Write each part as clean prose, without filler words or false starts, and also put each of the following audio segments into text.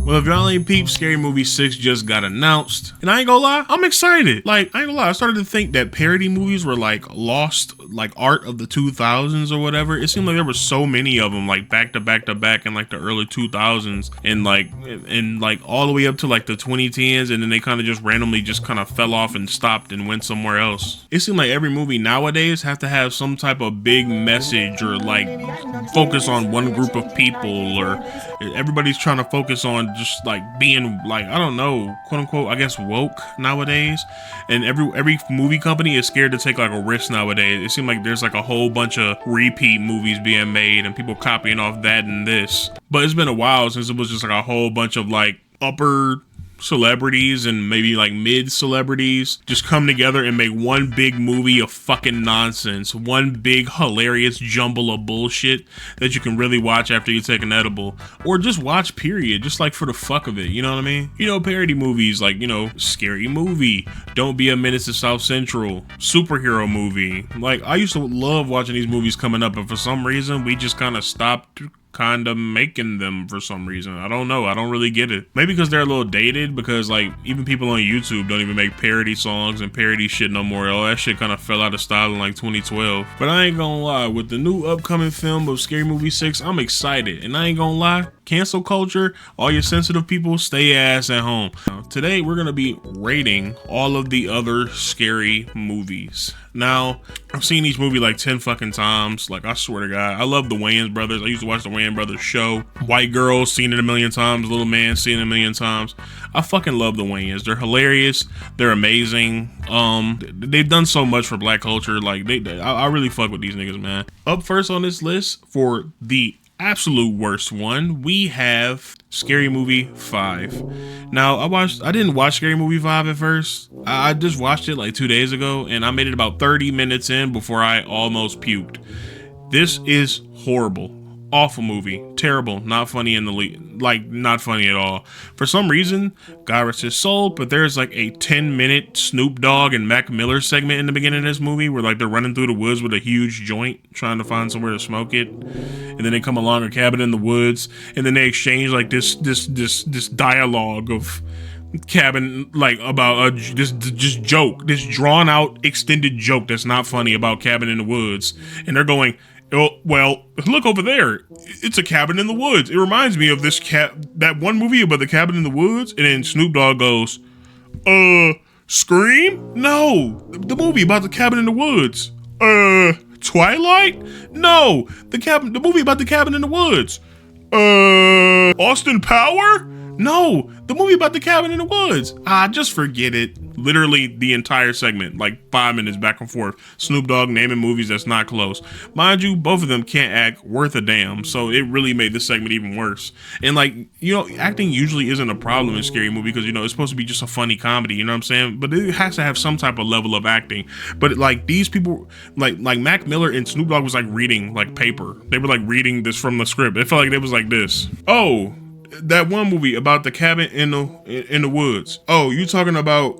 Well, if y'all ain't peep, Scary Movie 6 just got announced. And I ain't gonna lie, I'm excited. Like, I ain't gonna lie, I started to think that parody movies were like lost, like art of the 2000s or whatever. It seemed like there were so many of them, like back to back to back in like the early 2000s and like all the way up to like the 2010s. And then they kind of just randomly just kind of fell off and stopped and went somewhere else. It seemed like every movie nowadays have to have some type of big message or like focus on one group of people, or everybody's trying to focus on just like being like, I don't know, quote unquote, I guess woke nowadays. And every movie company is scared to take like a risk nowadays. It seems like there's like a whole bunch of repeat movies being made and people copying off that and this. But it's been a while since it was just like a whole bunch of like upper celebrities and maybe like mid celebrities just come together and make one big movie of fucking nonsense, one big hilarious jumble of bullshit that you can really watch after you take an edible, or just watch period, just like for the fuck of it, you know what I mean? You know, parody movies like, you know, Scary Movie, Don't Be a Menace to South Central, superhero movie. Like, I used to love watching these movies coming up, and for some reason we just kind of stopped kind of making them for some reason. I don't know. I don't really get it. Maybe because they're a little dated, because like even people on YouTube don't even make parody songs and parody shit no more. All that shit kind of fell out of style in like 2012. But I ain't gonna lie, with the new upcoming film of Scary Movie 6, I'm excited. And I ain't gonna lie, cancel culture, all your sensitive people, stay your ass at home. Now, today we're gonna be rating all of the other scary movies. Now, I've seen each movie like 10 fucking times. Like, I swear to God, I love the Wayans brothers. I used to watch the Wayans brothers show. White Girl, seen it a million times. Little Man, seen it a million times. I fucking love the Wayans. They're hilarious. They're amazing. They've done so much for black culture. Like, I really fuck with these niggas, man. Up first on this list for the absolute worst one, we have Scary Movie 5. Now, I didn't watch Scary Movie 5 at first. I just watched it like 2 days ago, and I made it about 30 minutes in before I almost puked. This is horrible. Awful movie. Terrible. Not funny in the least. Like, not funny at all. For some reason, God rest his soul, but there's like a 10-minute Snoop Dogg and Mac Miller segment in the beginning of this movie where like they're running through the woods with a huge joint trying to find somewhere to smoke it. And then they come along a cabin in the woods, and then they exchange like this dialogue of cabin, like about this joke, this drawn out extended joke that's not funny about cabin in the woods. And they're going, oh, well, look over there. It's a cabin in the woods. It reminds me of that one movie about the cabin in the woods. And then Snoop Dogg goes, Scream? No, the movie about the cabin in the woods. Twilight? No, the movie about the cabin in the woods. Austin Power? No, the movie about the cabin in the woods. Just forget it. Literally the entire segment, like 5 minutes back and forth. Snoop Dogg naming movies that's not close. Mind you, both of them can't act worth a damn, so it really made this segment even worse. And like, you know, acting usually isn't a problem in Scary Movie because, you know, it's supposed to be just a funny comedy, you know what I'm saying? But it has to have some type of level of acting. But like these people, like Mac Miller and Snoop Dogg was like reading like paper. They were like reading this from the script. It felt like it was like this. Oh, that one movie about the cabin in the woods. Oh, you talking about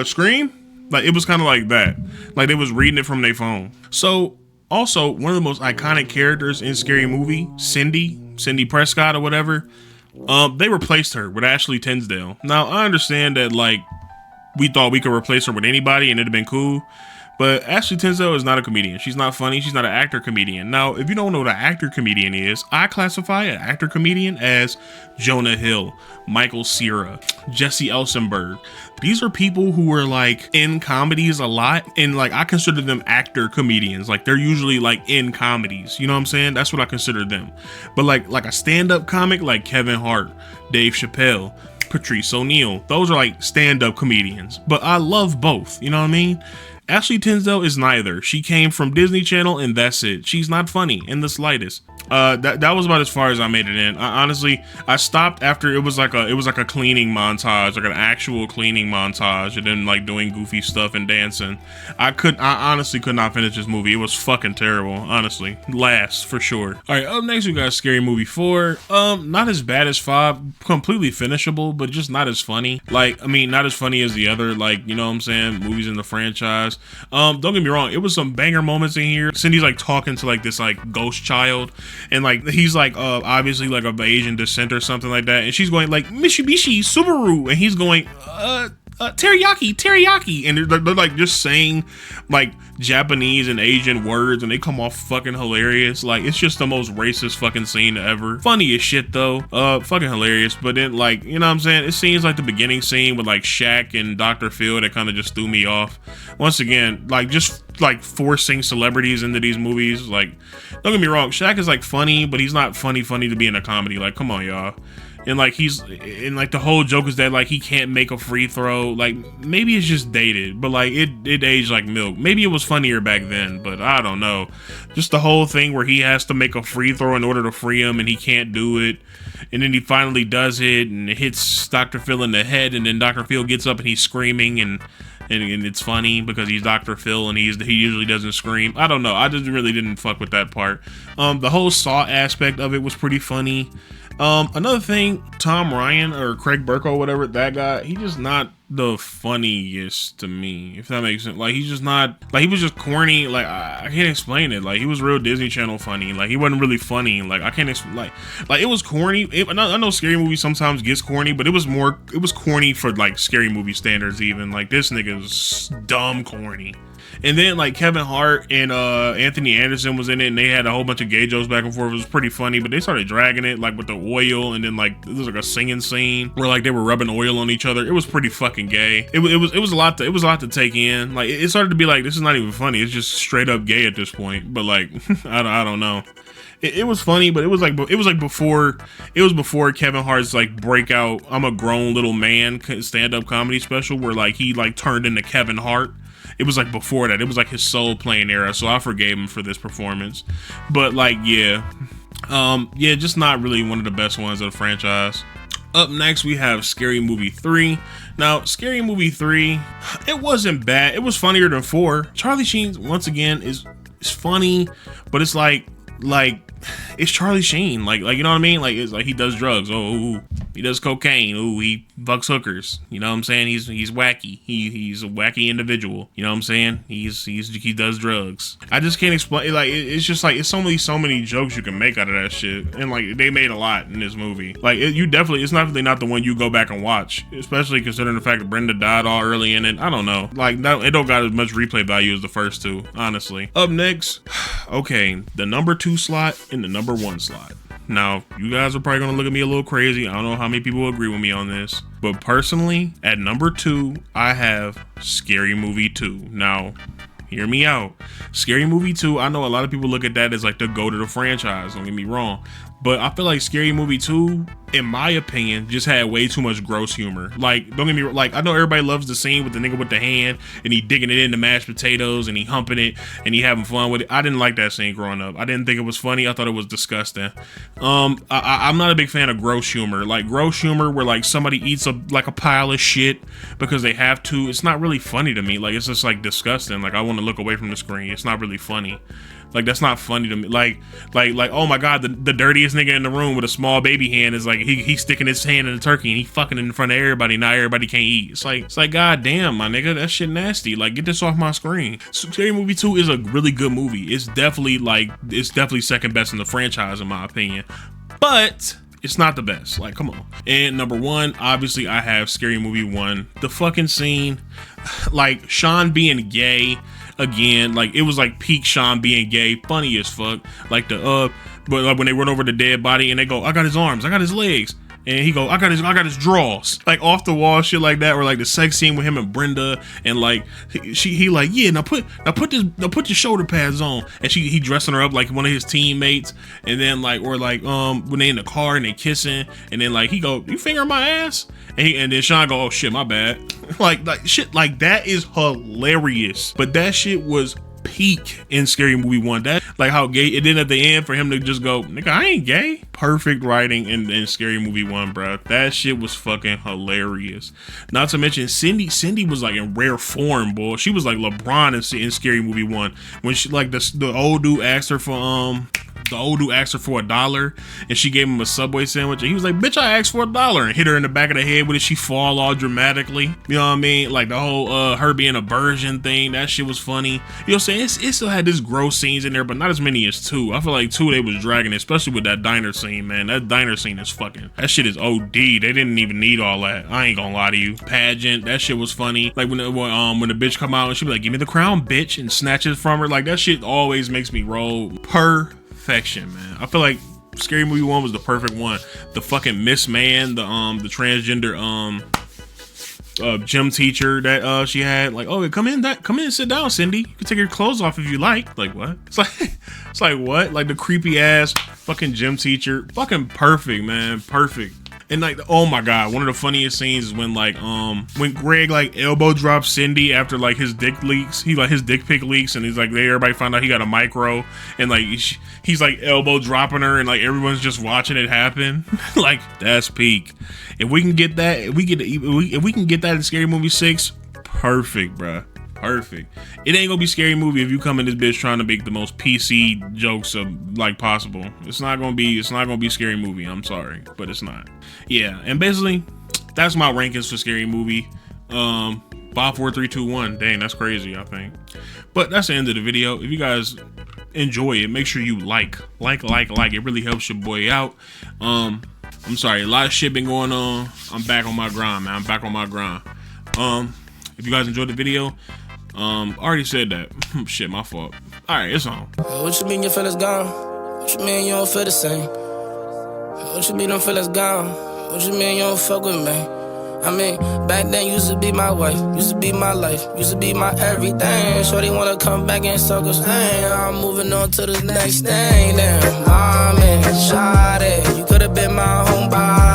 Scream? Like, it was kind of like that. Like, they was reading it from their phone. So, also, one of the most iconic characters in Scary Movie, Cindy Prescott or whatever, they replaced her with Ashley Tisdale. Now, I understand that, like, we thought we could replace her with anybody and it'd have been cool. But Ashley Tisdale is not a comedian. She's not funny. She's not an actor comedian. Now, if you don't know what an actor comedian is, I classify an actor comedian as Jonah Hill, Michael Cera, Jesse Eisenberg. These are people who are like in comedies a lot, and like I consider them actor comedians. Like they're usually like in comedies. You know what I'm saying? That's what I consider them. But like a stand-up comic like Kevin Hart, Dave Chappelle, Patrice O'Neal, those are like stand-up comedians. But I love both. You know what I mean? Ashley Tisdale is neither. She came from Disney Channel and that's it. She's not funny in the slightest. That was about as far as I made it in. Honestly, I stopped after it was like a cleaning montage, like an actual cleaning montage, and then like doing goofy stuff and dancing. I honestly could not finish this movie. It was fucking terrible, honestly. Last for sure. All right, up next we got Scary Movie 4. Not as bad as 5, completely finishable, but just not as funny. Like, I mean, not as funny as the other, like, you know what I'm saying, movies in the franchise. franchise. Don't get me wrong, it was some banger moments in here. Cindy's like talking to like this like ghost child, and like he's like obviously like of Asian descent or something like that, and she's going like Mitsubishi Subaru, and he's going teriyaki, and they're like just saying like Japanese and Asian words, and they come off fucking hilarious. Like, it's just the most racist fucking scene ever. Funny as shit though, fucking hilarious. But then, like, you know what I'm saying, it seems like the beginning scene with like Shaq and Dr. Phil that kind of just threw me off. Once again, like, just like forcing celebrities into these movies. Like, don't get me wrong, Shaq is like funny, but he's not funny to be in a comedy. Like, come on, y'all. And like the whole joke is that like he can't make a free throw. Like, maybe it's just dated, but like it aged like milk. Maybe it was funnier back then, but I don't know. Just the whole thing where he has to make a free throw in order to free him, and he can't do it, and then he finally does it, and it hits Dr. Phil in the head, and then Dr. Phil gets up and he's screaming, and it's funny because he's Dr. Phil and he usually doesn't scream. I don't know. I just really didn't fuck with that part. The whole Saw aspect of it was pretty funny. Another thing, Tom Ryan or Craig Burko, whatever, that guy, he just not the funniest to me, if that makes sense. Like, he's just not, like, he was just corny. Like, I can't explain it. Like, he was real Disney Channel funny. Like, he wasn't really funny. Like, I can't explain, like it was corny. I know scary movie sometimes gets corny, but it was corny for like scary movie standards even. Like, this nigga was dumb corny. And then like Kevin Hart and Anthony Anderson was in it, and they had a whole bunch of gay jokes back and forth. It was pretty funny, but they started dragging it like with the oil, and then like there was like a singing scene where like they were rubbing oil on each other. It was pretty fucking gay. It was a lot to take in. Like, it started to be like, this is not even funny. It's just straight up gay at this point. But like I don't know. It was funny, but it was before Kevin Hart's like breakout I'm a grown little man stand-up comedy special where like he like turned into Kevin Hart. It was like before that. It was like his Soul Plane era, so I forgave him for this performance. But like, yeah, just not really one of the best ones of the franchise. Up next, we have Scary Movie 3. Now, Scary Movie 3, it wasn't bad. It was funnier than 4. Charlie Sheen, once again, is funny, but it's like it's Charlie Sheen. Like you know what I mean? Like, it's like he does drugs. Oh, he does cocaine. Oh, he fucks hookers. You know what I'm saying? He's wacky. He's a wacky individual. You know what I'm saying? He does drugs. I just can't explain. Like, it's just like, it's so many jokes you can make out of that shit, and like they made a lot in this movie. Like, it's definitely not the one you go back and watch, especially considering the fact that Brenda died all early in it. I don't know. Like, it don't got as much replay value as the first two, honestly. Up next, okay, the number 2 slot and the number 1 slot. Now, you guys are probably gonna look at me a little crazy. I don't know how many people will agree with me on this, but personally, at number 2, I have Scary Movie 2. Now, hear me out. Scary Movie 2, I know a lot of people look at that as like the go to the franchise, don't get me wrong, but I feel like Scary Movie 2, in my opinion, just had way too much gross humor. Like, don't get me wrong, like, I know everybody loves the scene with the nigga with the hand and he digging it into mashed potatoes and he humping it and he having fun with it. I didn't like that scene growing up. I didn't think it was funny. I thought it was disgusting. I'm not a big fan of gross humor. Like, gross humor where like somebody eats a pile of shit because they have to. It's not really funny to me. Like, it's just like disgusting. Like, I want to look away from the screen. It's not really funny. Like, that's not funny to me. Like, oh my God, the dirtiest nigga in the room with a small baby hand is like, he's sticking his hand in the turkey and he fucking in front of everybody. Now everybody can't eat. It's like, God damn, my nigga, that shit nasty. Like, get this off my screen. Scary Movie 2 is a really good movie. It's definitely second best in the franchise, in my opinion. But it's not the best. Like, come on. And number 1, obviously, I have Scary Movie 1. The fucking scene, like, Sean being gay again, like, it was like peak Sean being gay, funny as fuck. Like, but like when they run over the dead body and they go, I got his arms, I got his legs, and he go, I got his drawers, like off the wall shit like that. Or like the sex scene with him and Brenda, and like he like, yeah, now put your shoulder pads on, and he dressing her up like one of his teammates, and then like, or like when they in the car and they kissing, and then like he go, you finger my ass, and then Sean go, oh shit, my bad. like shit like that is hilarious. But that shit was peak in Scary Movie 1. That, like, how gay it did at the end for him to just go, nigga, I ain't gay. Perfect writing in Scary Movie 1, bro. That shit was fucking hilarious. Not to mention Cindy was like in rare form, boy. She was like LeBron in Scary Movie 1 when she, like, the old dude asked her for the old dude asked her for $1 and she gave him a Subway sandwich, and he was like, bitch, I asked for $1, and hit her in the back of the head with it. She fall all dramatically. You know what I mean? Like the whole her being a virgin thing, that shit was funny. You know what I'm saying? It still had this gross scenes in there, but not as many as 2. I feel like 2 they was dragging, especially with that diner scene, man. That diner scene is fucking, that shit is OD. They didn't even need all that. I ain't gonna lie to you. Pageant, that shit was funny. Like when the bitch come out and she be like, give me the crown, bitch, and snatches from her. Like that shit always makes me roll. Perfection, man. I feel like Scary Movie 1 was the perfect one. The fucking Miss Man, the transgender gym teacher that she had, like, oh, come in and sit down, Cindy. You can take your clothes off if you like. Like what? It's like what? Like the creepy ass fucking gym teacher. Fucking perfect, man. Perfect. And like, oh my god, one of the funniest scenes is when like when Greg like elbow drops Cindy after like his dick leaks. His dick pic leaks, and he's like, everybody found out he got a micro, and like he's like elbow dropping her, and like everyone's just watching it happen. Like that's peak. If we can get that, if we can get that in Scary Movie 6, perfect, bruh. Perfect. It ain't gonna be Scary Movie if you come in this bitch trying to make the most PC jokes like possible. It's not gonna be Scary Movie. I'm sorry, but it's not. Yeah, and basically that's my rankings for Scary Movie. 5, 4, 3, 2, 1. Dang, that's crazy, I think. But that's the end of the video. If you guys enjoy it, make sure you like. It really helps your boy out. I'm sorry, a lot of shit been going on. I'm back on my grind, man. I'm back on my grind. If you guys enjoyed the video, already said that. Shit, my fault. Alright, it's on. What you mean your feelings gone? What you mean you don't feel the same? What you mean them feelings gone? What you mean you don't fuck with me? I mean, back then you used to be my wife, used to be my life, used to be my everything. Shorty wanna come back and suck us. I'm moving on to the next thing. Damn, mommy, shawty, you could've been my homebody.